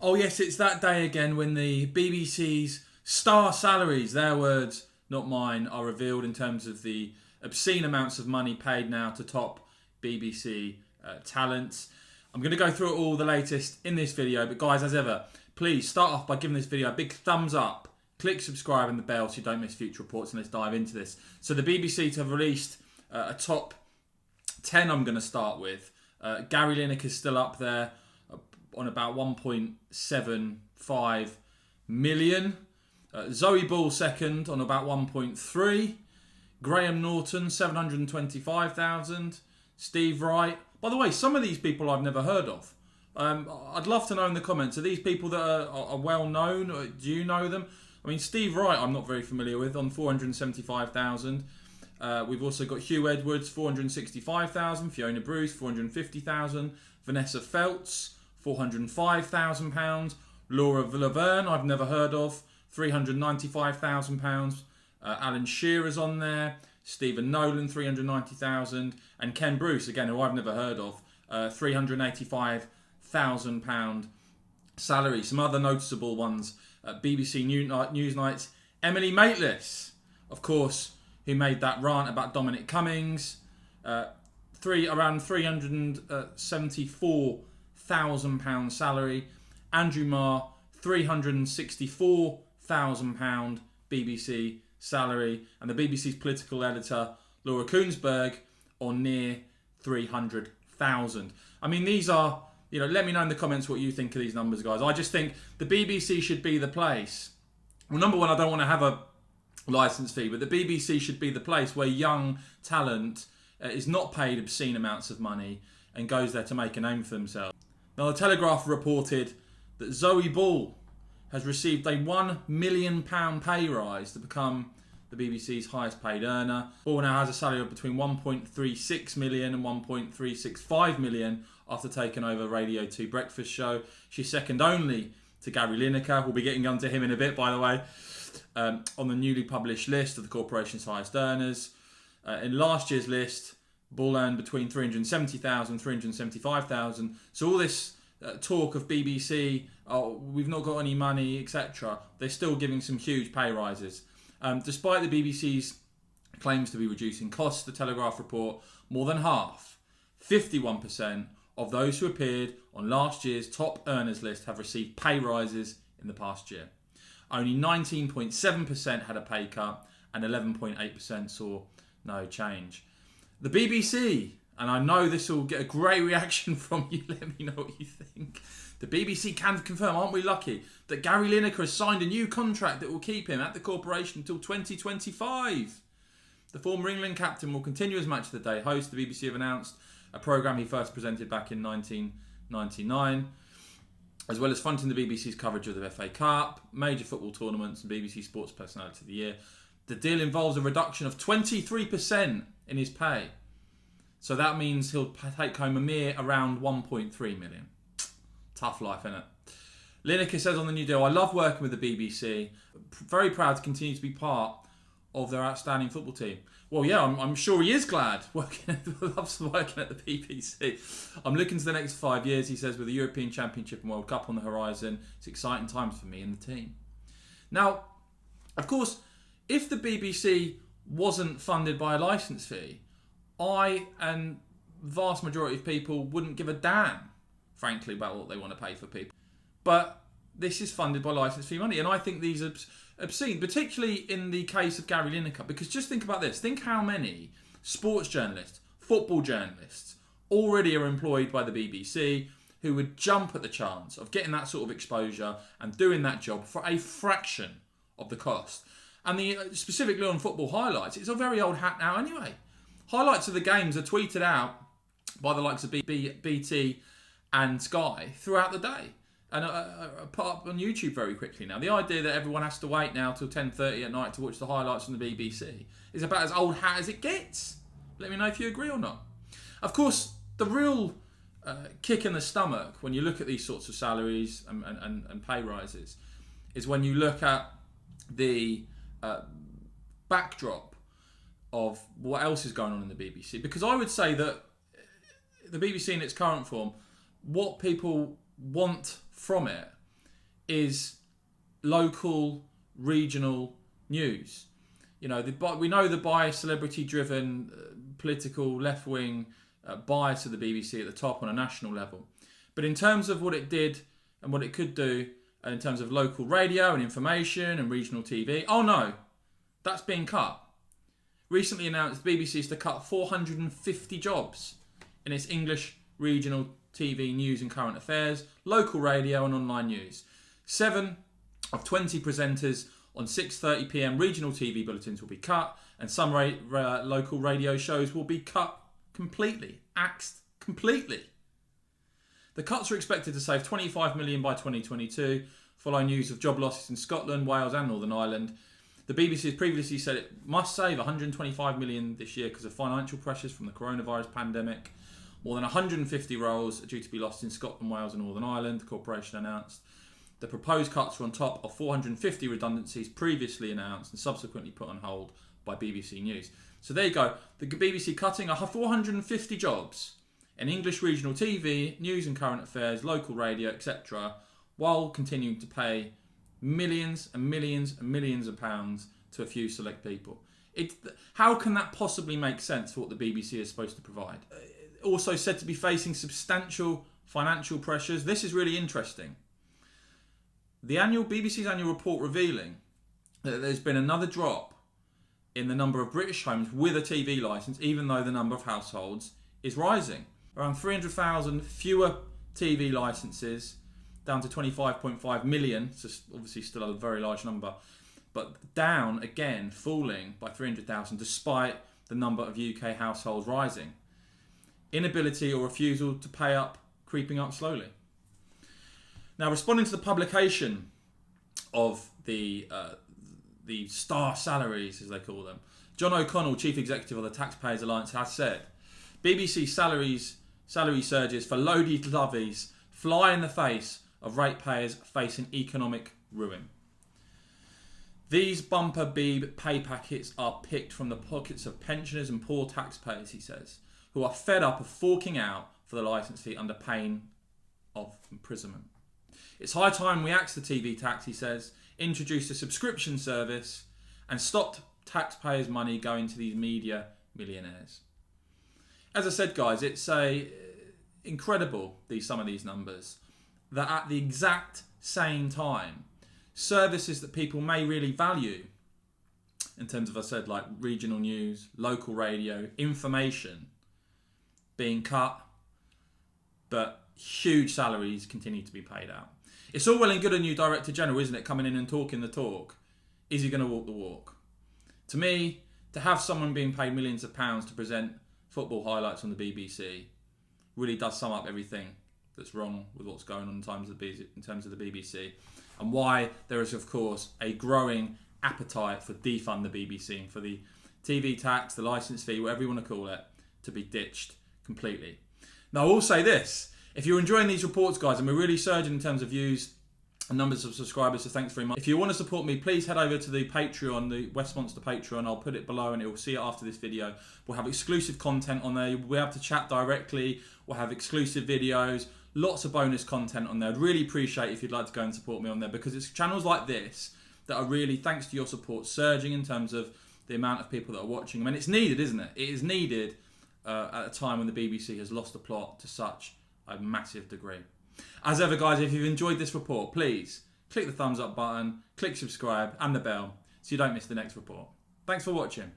Oh yes, it's that day again when the BBC's star salaries, their words, not mine, are revealed in terms of the obscene amounts of money paid now to top BBC talents. I'm going to go through all the latest in this video, but guys, as ever, please start off by giving this video a big thumbs up. Click subscribe and the bell so you don't miss future reports, and let's dive into this. So the BBC have released a top 10 I'm going to start with. Gary Lineker is still up there on about 1.75 million. Zoe Ball second on about 1.3. Graham Norton 725,000. Steve Wright. By the way, some of these people I've never heard of. I'd love to know in the comments, are these people that are well known? Do you know them? I mean, Steve Wright I'm not very familiar with, on 475,000. We've also got Hugh Edwards, 465,000. Fiona Bruce, 450,000. Vanessa Feltz, £405,000. Laura Laverne, I've never heard of, £395,000. Alan Shearer's on there. Stephen Nolan, 390,000. And Ken Bruce, again, who I've never heard of, £385,000 salary. Some other noticeable ones, BBC Newsnights. Emily Maitlis, of course, who made that rant about Dominic Cummings. Around £374,000 salary. Andrew Marr, £364,000 BBC salary. And the BBC's political editor, Laura Koonsberg, on near 300,000. I mean, these are, let me know in the comments what you think of these numbers, guys. I just think the BBC should be the place. Well, number one, I don't want to have a licence fee, but the BBC should be the place where young talent is not paid obscene amounts of money and goes there to make a name for themselves. Now, the Telegraph reported that Zoe Ball has received a £1 million pay rise to become the BBC's highest paid earner. Ball now has a salary of between 1.36 million and 1.365 million after taking over Radio 2 Breakfast Show. She's second only to Gary Lineker. We'll be getting onto him in a bit, by the way, on the newly published list of the corporation's highest earners. In last year's list, Ball earned between 370,000 and 375,000. So all this talk of BBC, we've not got any money, etc., they're still giving some huge pay rises. Despite the BBC's claims to be reducing costs, the Telegraph report, more than half, 51% of those who appeared on last year's top earners list have received pay rises in the past year. Only 19.7% had a pay cut and 11.8% saw no change. The BBC, and I know this will get a great reaction from you, let me know what you think. The BBC can confirm, aren't we lucky, that Gary Lineker has signed a new contract that will keep him at the corporation until 2025. The former England captain will continue as Match of the Day host. The BBC have announced a programme he first presented back in 1999, as well as fronting the BBC's coverage of the FA Cup, major football tournaments and BBC Sports Personality of the Year. The deal involves a reduction of 23% in his pay. So that means he'll take home a mere around 1.3 million. Tough life, innit? Lineker says on the new deal, I love working with the BBC. Very proud to continue to be part of their outstanding football team. Well, yeah, I'm sure he is glad. Loves working at the BBC. I'm looking to the next 5 years, he says, with the European Championship and World Cup on the horizon. It's exciting times for me and the team. Now, of course, if the BBC wasn't funded by a licence fee, I and vast majority of people wouldn't give a damn, frankly, about what they want to pay for people. But this is funded by licence fee money, and I think these are obscene, particularly in the case of Gary Lineker, because just think about this. Think how many sports journalists, football journalists already are employed by the BBC who would jump at the chance of getting that sort of exposure and doing that job for a fraction of the cost. And specifically on football highlights, it's a very old hat now anyway. Highlights of the games are tweeted out by the likes of BT and Sky throughout the day and put up on YouTube very quickly now. The idea that everyone has to wait now till 10:30 at night to watch the highlights from the BBC is about as old hat as it gets. Let me know if you agree or not. Of course, the real kick in the stomach when you look at these sorts of salaries and pay rises is when you look at the backdrop of what else is going on in the BBC. Because I would say that the BBC in its current form, what people want from it is local, regional news. You know, we know the bias, celebrity-driven, political, left-wing bias of the BBC at the top on a national level. But in terms of what it did and what it could do, and in terms of local radio and information and regional TV, oh no, that's being cut. Recently announced the BBC is to cut 450 jobs in its English regional TV news and current affairs, local radio and online news. 7 of 20 presenters on 6:30 p.m. regional TV bulletins will be cut, and some local radio shows will be cut completely, axed completely. The cuts are expected to save £25 million by 2022, following news of job losses in Scotland, Wales and Northern Ireland. The BBC has previously said it must save £125 million this year because of financial pressures from the coronavirus pandemic. More than 150 roles are due to be lost in Scotland, Wales and Northern Ireland, the corporation announced. The proposed cuts are on top of 450 redundancies previously announced and subsequently put on hold by BBC News. So there you go. The BBC cutting 450 jobs in English regional TV, news and current affairs, local radio, etc., while continuing to pay millions and millions and millions of pounds to a few select people. How can that possibly make sense for what the BBC is supposed to provide? Also said to be facing substantial financial pressures. This is really interesting. The BBC's annual report revealing that there's been another drop in the number of British homes with a TV licence, even though the number of households is rising. Around 300,000 fewer TV licences, down to 25.5 million, so obviously still a very large number, but down again, falling by 300,000 despite the number of UK households rising. Inability or refusal to pay up, creeping up slowly. Now, responding to the publication of the star salaries, as they call them, John O'Connell, Chief Executive of the Taxpayers Alliance, has said, BBC salary surges for loaded lovies fly in the face of ratepayers facing economic ruin. These bumper beeb pay packets are picked from the pockets of pensioners and poor taxpayers, he says, who are fed up of forking out for the licence fee under pain of imprisonment. It's high time we axed the TV tax, he says, introduced a subscription service and stopped taxpayers' money going to these media millionaires. As I said, guys, it's incredible, some of these numbers, that at the exact same time, services that people may really value, in terms of, I said, like regional news, local radio, information, being cut, but huge salaries continue to be paid out. It's all well and good a new Director General, isn't it, coming in and talking the talk. Is he going to walk the walk? To me, to have someone being paid millions of pounds to present football highlights on the BBC really does sum up everything that's wrong with what's going on in terms of the BBC, and why there is, of course, a growing appetite for defund the BBC and for the TV tax, the licence fee, whatever you want to call it, to be ditched completely. Now, I will say this. If you're enjoying these reports, guys, and we're really surging in terms of views and numbers of subscribers, so thanks very much. If you want to support me, please head over to the Patreon, the Westmonster Patreon. I'll put it below and it will see it after this video. We'll have exclusive content on there. You'll be able to chat directly. We'll have exclusive videos, lots of bonus content on there. I'd really appreciate if you'd like to go and support me on there, because it's channels like this that are really, thanks to your support, surging in terms of the amount of people that are watching them. And it's needed, isn't it? It is needed at a time when the BBC has lost the plot to such a massive degree. As ever, guys, if you've enjoyed this report, please click the thumbs up button, click subscribe and the bell so you don't miss the next report. Thanks for watching.